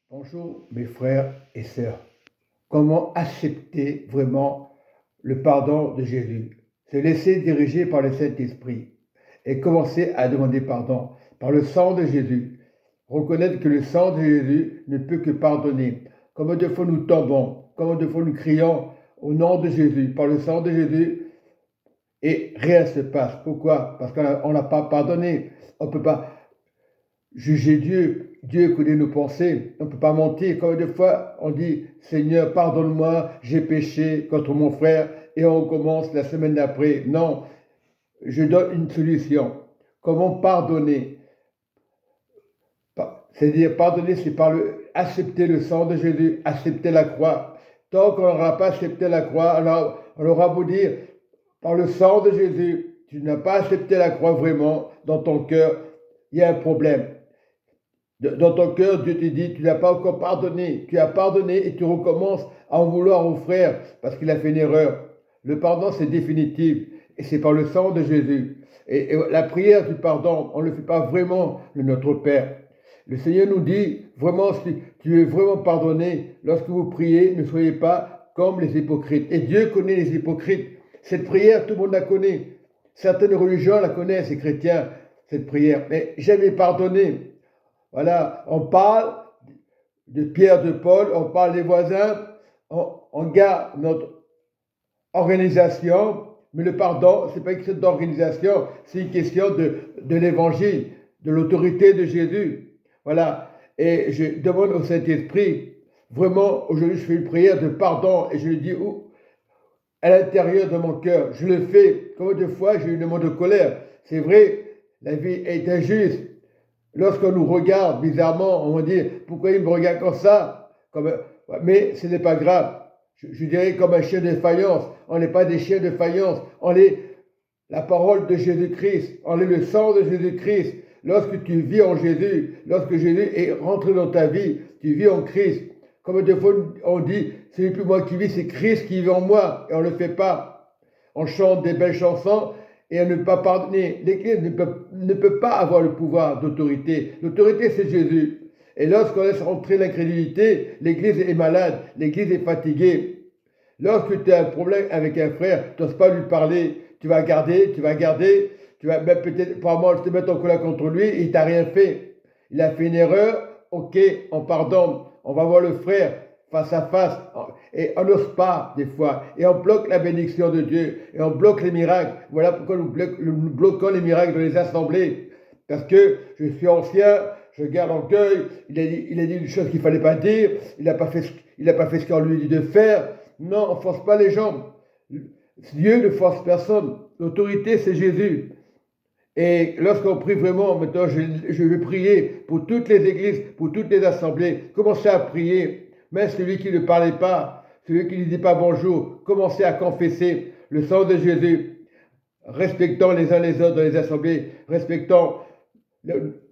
Bonjour mes frères et sœurs. Comment accepter vraiment le pardon de Jésus? Se laisser diriger par le Saint-Esprit et commencer à demander pardon par le sang de Jésus. Reconnaître que le sang de Jésus ne peut que pardonner. Comme de fois nous tombons, comme de fois nous crions au nom de Jésus, par le sang de Jésus, et rien ne se passe. Pourquoi? Parce qu'on n'a pas pardonné. On ne peut pas juger Dieu. Dieu connaît nos pensées. On ne peut pas mentir. Comme des fois, on dit, Seigneur, pardonne-moi, j'ai péché contre mon frère, et on commence la semaine d'après. Non, je donne une solution. Comment pardonner? C'est-à-dire, pardonner, c'est accepter le sang de Jésus, accepter la croix. Tant qu'on n'aura pas accepté la croix, alors on aura beau dire, par le sang de Jésus, tu n'as pas accepté la croix vraiment dans ton cœur, il y a un problème. Dans ton cœur, Dieu te dit, tu n'as pas encore pardonné. Tu as pardonné et tu recommences à en vouloir au frère parce qu'il a fait une erreur. Le pardon, c'est définitif et c'est par le sang de Jésus. Et la prière du pardon, on ne le fait pas vraiment de notre Père. Le Seigneur nous dit, vraiment, si tu veux vraiment pardonner, lorsque vous priez, ne soyez pas comme les hypocrites. Et Dieu connaît les hypocrites. Cette prière, tout le monde la connaît. Certaines religions la connaissent, les chrétiens, cette prière. Mais jamais pardonner. Voilà, on parle de Pierre, de Paul, on parle des voisins, on garde notre organisation, mais le pardon, ce n'est pas une question d'organisation, c'est une question de l'évangile, de l'autorité de Jésus. Voilà, et je demande au Saint-Esprit, vraiment, aujourd'hui, je fais une prière de pardon et je le dis où? À l'intérieur de mon cœur. Je le fais. Combien de fois j'ai eu des moments de colère? C'est vrai, la vie est injuste. Lorsqu'on nous regarde bizarrement, on va dire pourquoi il me regarde comme ça? Mais ce n'est pas grave. Je dirais comme un chien de faïence. On n'est pas des chiens de faïence. On est la parole de Jésus-Christ. On est le sang de Jésus-Christ. Lorsque tu vis en Jésus, lorsque Jésus est rentré dans ta vie, tu vis en Christ. Comme des fois on dit, ce n'est plus moi qui vis, c'est Christ qui vit en moi. Et on ne le fait pas. On chante des belles chansons et on ne peut pas pardonner. L'Église ne peut pas avoir le pouvoir d'autorité. L'autorité, c'est Jésus. Et lorsqu'on laisse entrer l'incrédulité, l'Église est malade, l'Église est fatiguée. Lorsque tu as un problème avec un frère, tu n'oses pas lui parler, tu vas garder, tu vas même peut-être probablement te mettre en colère contre lui, et il t'a rien fait. Il a fait une erreur, ok, on pardonne, on va voir le frère face à face, et on n'ose pas des fois, et on bloque la bénédiction de Dieu, et on bloque les miracles. Voilà pourquoi nous bloquons les miracles dans les assemblées. Parce que je suis ancien, je garde l'orgueil, il a dit une chose qu'il ne fallait pas dire, il n'a pas fait ce qu'on lui dit de faire. Non, on ne force pas les gens. Dieu ne force personne. L'autorité, c'est Jésus. Et lorsqu'on prie vraiment, maintenant, je vais prier pour toutes les églises, pour toutes les assemblées. Commencez à prier. Même celui qui ne parlait pas, celui qui ne disait pas bonjour, commencez à confesser le sang de Jésus. Respectons les uns les autres dans les assemblées, respectons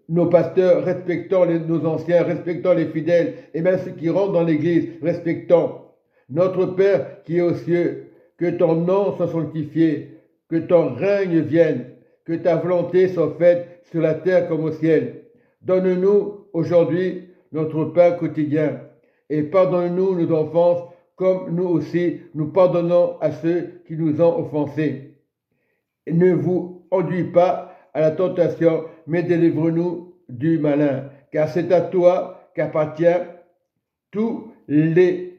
nos pasteurs, respectons nos anciens, respectons les fidèles, et même ceux qui rentrent dans l'église, respectons. Notre Père qui est aux cieux, que ton nom soit sanctifié, que ton règne vienne, que ta volonté soit faite sur la terre comme au ciel. Donne-nous aujourd'hui notre pain quotidien et pardonne-nous nos offenses comme nous aussi nous pardonnons à ceux qui nous ont offensés. Ne vous enduis pas à la tentation, mais délivre-nous du malin, car c'est à toi qu'appartient tous les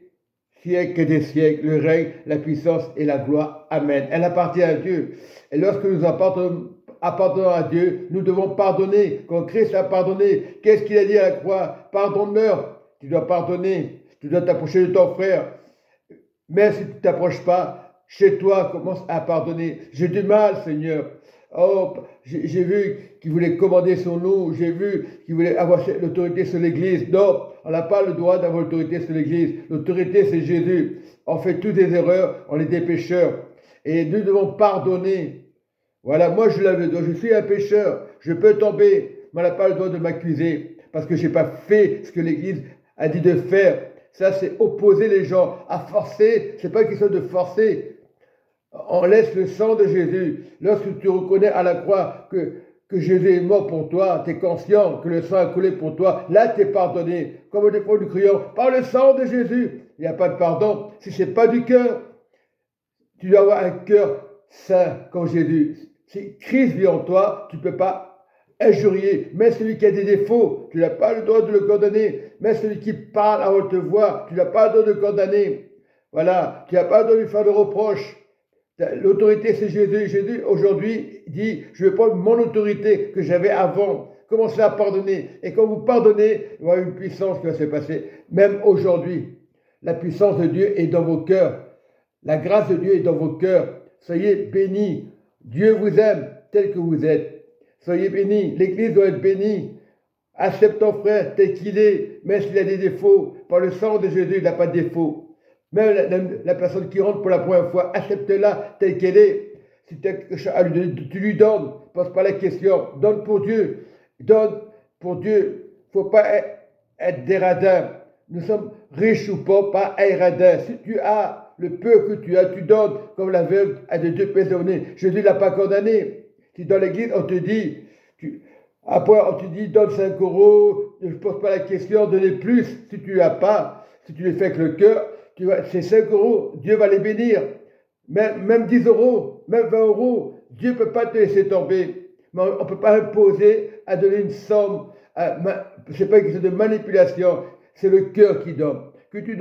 siècles des siècles, le règne, la puissance et la gloire. Amen. Elle appartient à Dieu. Et lorsque nous appartenons à Dieu, nous devons pardonner. Quand Christ a pardonné, qu'est-ce qu'il a dit à la croix? Pardonne-leur. Tu dois pardonner. Tu dois t'approcher de ton frère. Mais si tu ne t'approches pas, chez toi, commence à pardonner. J'ai du mal, Seigneur. Oh, j'ai vu qu'il voulait commander sur nous. J'ai vu qu'il voulait avoir l'autorité sur l'Église. Non, on n'a pas le droit d'avoir l'autorité sur l'Église. L'autorité, c'est Jésus. On fait toutes des erreurs, on est des pécheurs. Et nous devons pardonner. Voilà, moi je suis un pécheur. Je peux tomber, mais on n'a pas le droit de m'accuser. Parce que je n'ai pas fait ce que l'Église a dit de faire. Ça, c'est opposer les gens. À forcer, ce n'est pas une question de forcer. On laisse le sang de Jésus. Lorsque tu reconnais à la croix que que Jésus est mort pour toi, tu es conscient que le sang a coulé pour toi, là tu es pardonné. Comme des fois nous crions, par le sang de Jésus, il n'y a pas de pardon. Si ce n'est pas du cœur, tu dois avoir un cœur saint comme Jésus. Si Christ vit en toi, tu ne peux pas injurier. Mais celui qui a des défauts, tu n'as pas le droit de le condamner. Mais celui qui parle à haute voix, tu n'as pas le droit de le condamner. Voilà, tu n'as pas le droit de lui faire de reproches. L'autorité, c'est Jésus. Jésus, aujourd'hui, dit, je vais prendre mon autorité que j'avais avant. Commencez à pardonner. Et quand vous pardonnez, il y aura une puissance qui va se passer. Même aujourd'hui, la puissance de Dieu est dans vos cœurs. La grâce de Dieu est dans vos cœurs. Soyez bénis. Dieu vous aime tel que vous êtes. Soyez bénis. L'Église doit être bénie. Accepte ton frère tel qu'il est, même s'il a des défauts. Par le sang de Jésus, il n'a pas de défaut. Même la personne qui rentre pour la première fois, accepte-la telle qu'elle est. Si tu as quelque chose à lui donner, tu lui donnes. Ne pose pas la question. Donne pour Dieu. Donne pour Dieu. Il ne faut pas être des radins. Nous sommes riches ou pauvres, pas un radin. Si tu as le peu que tu as, tu donnes. Comme la veuve a de 2 pièces de monnaie. Jésus ne l'a pas condamné. Si dans l'église, on te dit, après on te dit, donne 5 euros, ne pose pas la question, donnez plus. Si tu n'as pas, si tu les fais avec le cœur, ces 5 euros, Dieu va les bénir. Même 10 euros, même 20 euros, Dieu ne peut pas te laisser tomber. Mais on ne peut pas imposer à donner une somme. Ce n'est pas quelque chose de manipulation, c'est le cœur qui donne. Que tu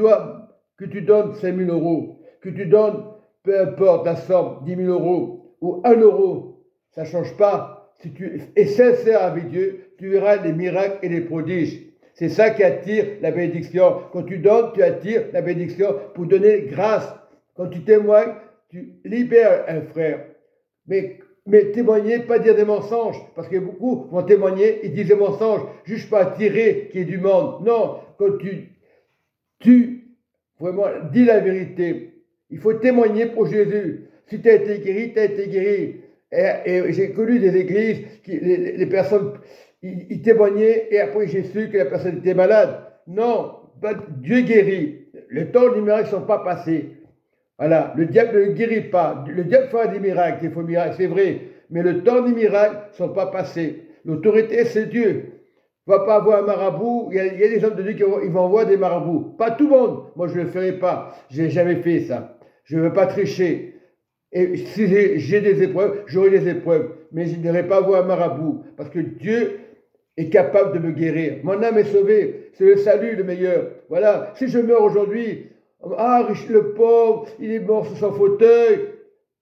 donnes 5 000 euros, que tu donnes, peu importe la somme, 10 000 euros ou 1 euro, ça ne change pas. Si tu es sincère avec Dieu, tu verras les miracles et les prodiges. C'est ça qui attire la bénédiction. Quand tu donnes, tu attires la bénédiction pour donner grâce. Quand tu témoignes, tu libères un frère. Mais témoigner, pas dire des mensonges. Parce que beaucoup vont témoigner et disent des mensonges. Juste pas attirer qu'il y ait du monde. Non, quand tu vraiment dis la vérité. Il faut témoigner pour Jésus. Si tu as été guéri, tu as été guéri. Et j'ai connu des églises, les personnes, ils témoignaient et après j'ai su que la personne était malade. Non, Dieu guérit. Le temps des miracles ne sont pas passés. Voilà, le diable ne guérit pas. Le diable fera des miracles, il faut miracles, c'est vrai. Mais le temps des miracles ne sont pas passés. L'autorité, c'est Dieu. Tu ne vas pas avoir un marabout. Il y a des hommes de Dieu qui vont voir des marabouts. Pas tout le monde. Moi, je ne le ferai pas. Je n'ai jamais fait ça. Je ne veux pas tricher. Et si j'ai des épreuves, j'aurai des épreuves. Mais je n'irai pas voir un marabout. Parce que Dieu est capable de me guérir. Mon âme est sauvée. C'est le salut le meilleur. Voilà. Si je meurs aujourd'hui, riche le pauvre, il est mort sur son fauteuil.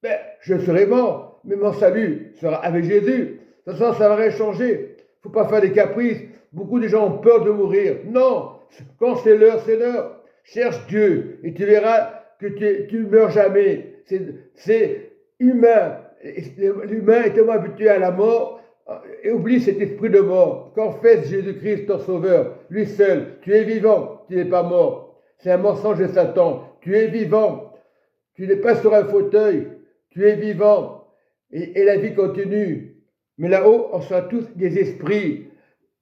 Ben, je serai mort. Mais mon salut sera avec Jésus. De toute façon, ça va rien changer. Il ne faut pas faire des caprices. Beaucoup de gens ont peur de mourir. Non. Quand c'est l'heure, c'est l'heure. Cherche Dieu. Et tu verras que tu ne meurs jamais. C'est humain. L'humain est tellement habitué à la mort et oublie cet esprit de mort. Qu'en fait Jésus-Christ, ton sauveur, lui seul, tu es vivant, tu n'es pas mort. C'est un mensonge de Satan. Tu es vivant. Tu n'es pas sur un fauteuil. Tu es vivant. Et la vie continue. Mais là-haut, on sera tous des esprits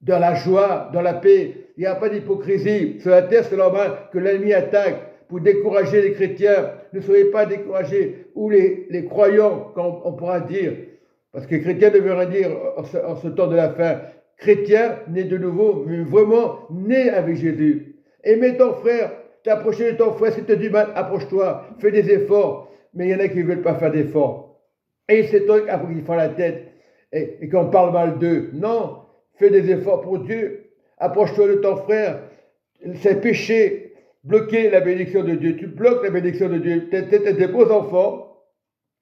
dans la joie, dans la paix. Il n'y a pas d'hypocrisie. Sur la terre, c'est normal que l'ennemi attaque pour décourager les chrétiens. Ne soyez pas découragés. Ou les croyants, quand on pourra dire. Parce que chrétien ne veut rien dire en ce temps de la fin. Chrétien, né de nouveau, mais vraiment né avec Jésus. Aimez ton frère. T'approcher de ton frère, si tu as du mal, approche-toi. Fais des efforts. Mais il y en a qui ne veulent pas faire d'efforts. Et c'est toi après qui font la tête. Et qu'on parle mal d'eux. Non. Fais des efforts pour Dieu. Approche-toi de ton frère. C'est péché. Bloquer la bénédiction de Dieu. Tu bloques la bénédiction de Dieu. Tu as des beaux enfants.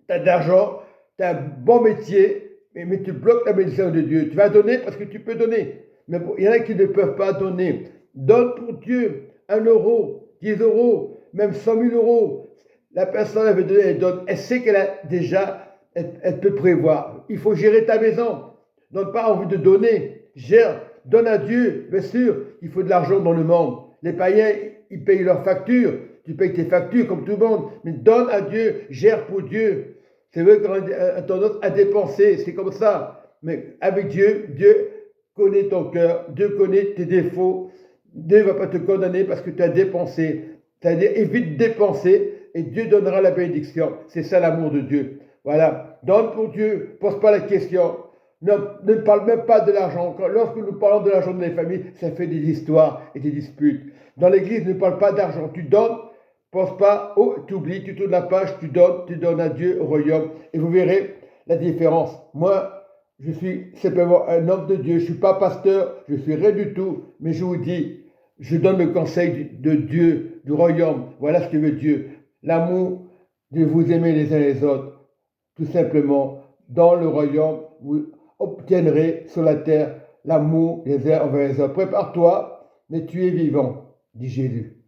Tu as de l'argent. Tu as un bon métier. Mais tu bloques la bénédiction de Dieu. Tu vas donner parce que tu peux donner. Mais il y en a qui ne peuvent pas donner. Donne pour Dieu 1 euro, 10 euros, même 100 000 euros. La personne, elle veut donner, elle donne. Elle sait qu'elle a déjà, elle peut prévoir. Il faut gérer ta maison. Donne pas envie de donner. Gère, donne à Dieu. Bien sûr, il faut de l'argent dans le monde. Les païens, ils payent leurs factures. Tu payes tes factures comme tout le monde. Mais donne à Dieu, gère pour Dieu. C'est vrai qu'on a tendance à dépenser. C'est comme ça. Mais avec Dieu, Dieu connaît ton cœur. Dieu connaît tes défauts. Dieu ne va pas te condamner parce que tu as dépensé. C'est-à-dire, évite de dépenser et Dieu donnera la bénédiction. C'est ça l'amour de Dieu. Voilà. Donne pour Dieu. Pose pas la question. ne parle même pas de l'argent. Lorsque nous parlons de l'argent dans les familles, ça fait des histoires et des disputes. Dans l'église, ne parle pas d'argent. Tu donnes, pense pas, oh, tu oublies, tu tournes la page, tu donnes à Dieu, au royaume, et vous verrez la différence. Moi, je suis simplement un homme de Dieu, je ne suis pas pasteur, je suis rien du tout, mais je vous dis, je donne le conseil de Dieu, du royaume. Voilà ce que veut Dieu. L'amour, de vous aimer les uns les autres. Tout simplement, dans le royaume, vous obtiendrez sur la terre l'amour les uns envers les autres. Prépare-toi, mais tu es vivant, dit Jésus.